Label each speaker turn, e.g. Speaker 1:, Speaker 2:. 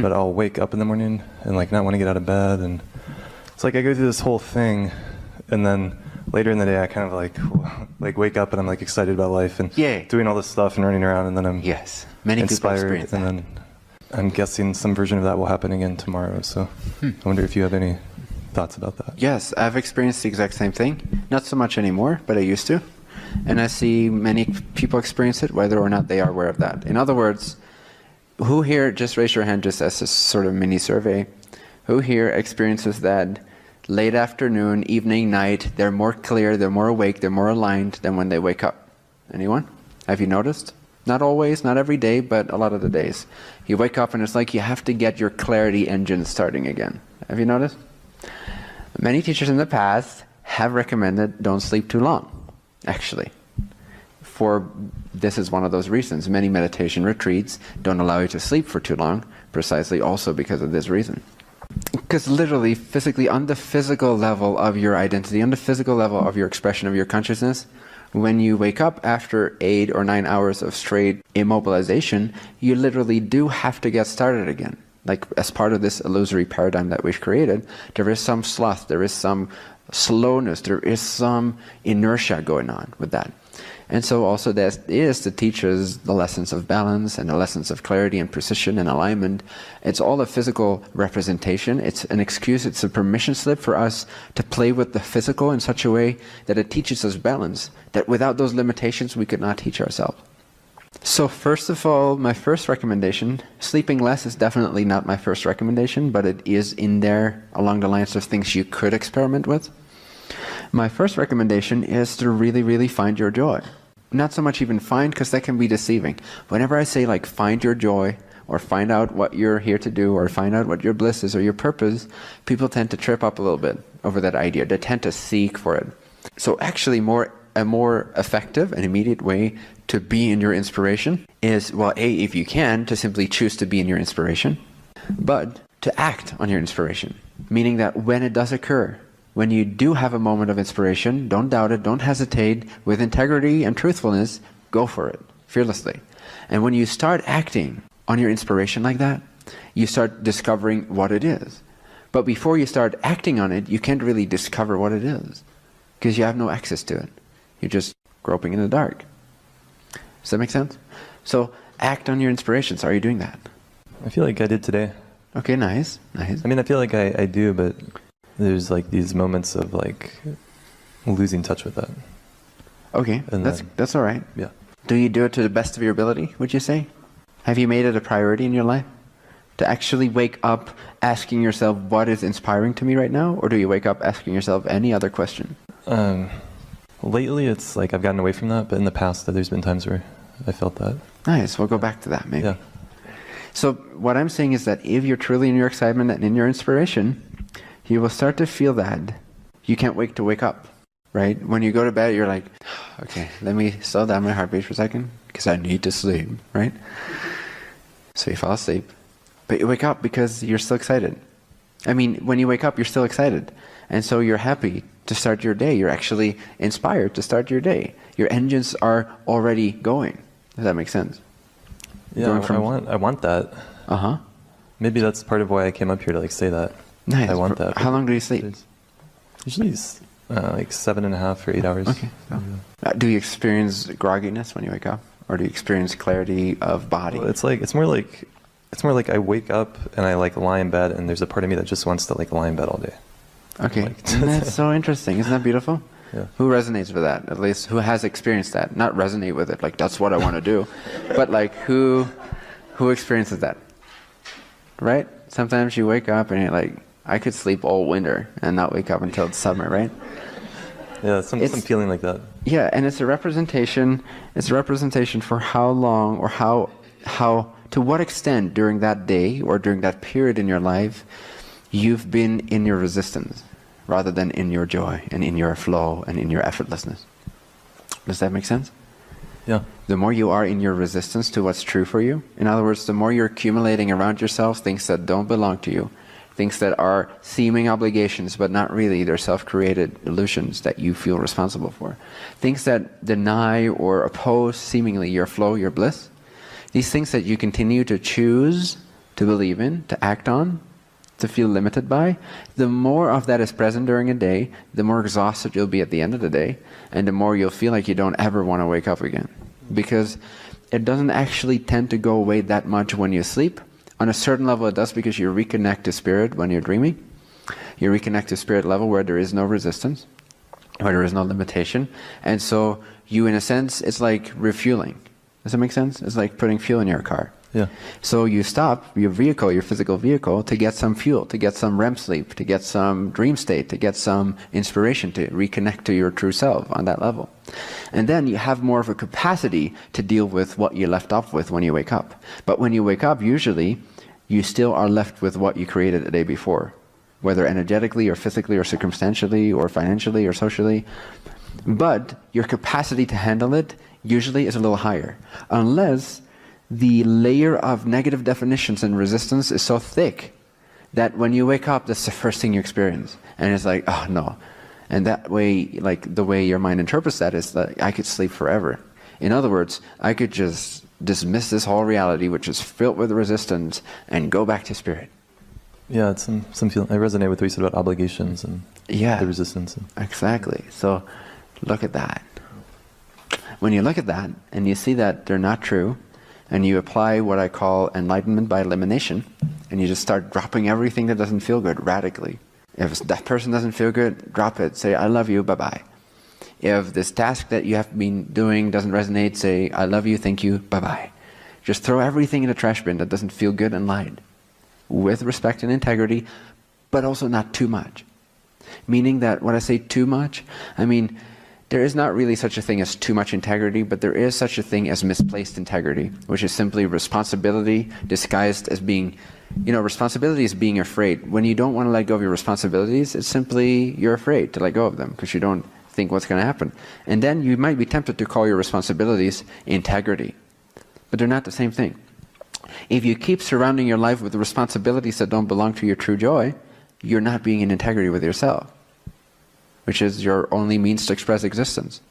Speaker 1: but I'll wake up in the morning and like not want to get out of bed, and it's like I go through this whole thing, and then later in the day I kind of like wake up and I'm like excited about life and doing all this stuff and running around, and then I'm
Speaker 2: many
Speaker 1: inspired, and then I'm guessing some version of that will happen again tomorrow. So I wonder if you have any thoughts about that.
Speaker 2: Yes, I've experienced the exact same thing. Not so much anymore, but I used to. And I see many people experience it, whether or not they are aware of that. In other words, who here, just raise your hand just as a sort of mini survey, who here experiences that late afternoon, evening, night, they're more clear, they're more awake, they're more aligned than when they wake up? Anyone? Have you noticed? Not always, not every day, but a lot of the days. You wake up and it's like you have to get your clarity engine starting again. Have you noticed? Many teachers in the past have recommended don't sleep too long, actually. This is one of those reasons. Many meditation retreats don't allow you to sleep for too long, precisely also because of this reason. Because literally, physically, on the physical level of your identity, on the physical level of your expression of your consciousness, when you wake up after 8 or 9 hours of straight immobilization, you literally do have to get started again. Like, as part of this illusory paradigm that we've created, there is some sloth, there is some slowness, there is some inertia going on with that. And so also that is to teach us the lessons of balance and the lessons of clarity and precision and alignment. It's all a physical representation. It's an excuse, it's a permission slip for us to play with the physical in such a way that it teaches us balance, that without those limitations we could not teach ourselves. So first of all, my first recommendation, sleeping less is definitely not my first recommendation, but it is in there along the lines of things you could experiment with. My first recommendation is to really, really find your joy. Not so much even find, because that can be deceiving. Whenever I say like find your joy, or find out what you're here to do, or find out what your bliss is or your purpose, people tend to trip up a little bit over that idea. They tend to seek for it. So actually a more effective and immediate way to be in your inspiration is, well, if you can, to simply choose to be in your inspiration, but to act on your inspiration. Meaning that when it does occur, when you do have a moment of inspiration, don't doubt it, don't hesitate, with integrity and truthfulness, go for it, fearlessly. And when you start acting on your inspiration like that, you start discovering what it is. But before you start acting on it, you can't really discover what it is, because you have no access to it. You're just groping in the dark. Does that make sense? So act on your inspirations. Are you doing that?
Speaker 1: I feel like I did today.
Speaker 2: Okay, nice, nice.
Speaker 1: I mean, I feel like I do, but there's like these moments of like losing touch with that.
Speaker 2: Okay,
Speaker 1: and
Speaker 2: that's all right.
Speaker 1: Yeah.
Speaker 2: Do you do it to the best of your ability, would you say? Have you made it a priority in your life to actually wake up asking yourself, what is inspiring to me right now? Or do you wake up asking yourself any other question?
Speaker 1: Lately, it's like I've gotten away from that, but in the past, there's been times where I felt that.
Speaker 2: Nice. We'll go back to that, maybe.
Speaker 1: Yeah.
Speaker 2: So what I'm saying is that if you're truly in your excitement and in your inspiration, you will start to feel that you can't wait to wake up, right? When you go to bed, you're like, okay, let me slow down my heartbeat for a second, because I need to sleep, right? So you fall asleep, but you wake up because you're still excited. I mean, when you wake up, you're still excited. And so you're happy to start your day. You're actually inspired to start your day. Your engines are already going. Does that make sense?
Speaker 1: Yeah, I want that.
Speaker 2: Uh-huh.
Speaker 1: Maybe that's part of why I came up here to like say that.
Speaker 2: Nice.
Speaker 1: I want that.
Speaker 2: How long do you sleep?
Speaker 1: Usually like 7.5 or 8 hours.
Speaker 2: Okay. So. Do you experience grogginess when you wake up? Or do you experience clarity of body?
Speaker 1: Well, it's more like I wake up and I like lie in bed, and there's a part of me that just wants to like lie in bed all day.
Speaker 2: Okay, that's so interesting. Isn't that beautiful?
Speaker 1: Yeah.
Speaker 2: Who resonates with that? At least who has experienced that? Not resonate with it, like that's what I want to do, but like who experiences that? Right? Sometimes you wake up and you're like, I could sleep all winter and not wake up until it's summer, right?
Speaker 1: Yeah, some feeling like that.
Speaker 2: Yeah, and it's a representation. It's a representation for how long or how to what extent during that day or during that period in your life you've been in your resistance rather than in your joy and in your flow and in your effortlessness. Does that make sense?
Speaker 1: Yeah.
Speaker 2: The more you are in your resistance to what's true for you, in other words, the more you're accumulating around yourself things that don't belong to you, things that are seeming obligations but not really, they're self-created illusions that you feel responsible for, things that deny or oppose seemingly your flow, your bliss, these things that you continue to choose to believe in, to act on, to feel limited by, the more of that is present during a day, the more exhausted you'll be at the end of the day, and the more you'll feel like you don't ever want to wake up again. Because it doesn't actually tend to go away that much when you sleep. On a certain level it does, because you reconnect to spirit when you're dreaming. You reconnect to spirit level where there is no resistance, where there is no limitation. And so you, in a sense, it's like refueling. Does that make sense? It's like putting fuel in your car.
Speaker 1: Yeah.
Speaker 2: So you stop your vehicle, your physical vehicle, to get some fuel, to get some REM sleep, to get some dream state, to get some inspiration, to reconnect to your true self on that level. And then you have more of a capacity to deal with what you left off with when you wake up. But when you wake up, usually, you still are left with what you created the day before, whether energetically or physically or circumstantially or financially or socially. But your capacity to handle it usually is a little higher, unless the layer of negative definitions and resistance is so thick that when you wake up, that's the first thing you experience. And it's like, oh no. And that way, like the way your mind interprets that is that I could sleep forever. In other words, I could just dismiss this whole reality, which is filled with resistance, and go back to spirit.
Speaker 1: Yeah, it's some feeling. I resonate with what you said about obligations and the resistance.
Speaker 2: Exactly. So look at that. When you look at that and you see that they're not true, and you apply what I call enlightenment by elimination, and you just start dropping everything that doesn't feel good radically. If that person doesn't feel good, drop it. Say, I love you, bye-bye. If this task that you have been doing doesn't resonate, say, I love you, thank you, bye-bye. Just throw everything in the trash bin that doesn't feel good and light, with respect and integrity, but also not too much. Meaning that when I say too much, I mean, there is not really such a thing as too much integrity, but there is such a thing as misplaced integrity, which is simply responsibility disguised as being, responsibility is being afraid. When you don't want to let go of your responsibilities, it's simply you're afraid to let go of them because you don't think what's going to happen. And then you might be tempted to call your responsibilities integrity, but they're not the same thing. If you keep surrounding your life with responsibilities that don't belong to your true joy, you're not being in integrity with yourself, which is your only means to express existence.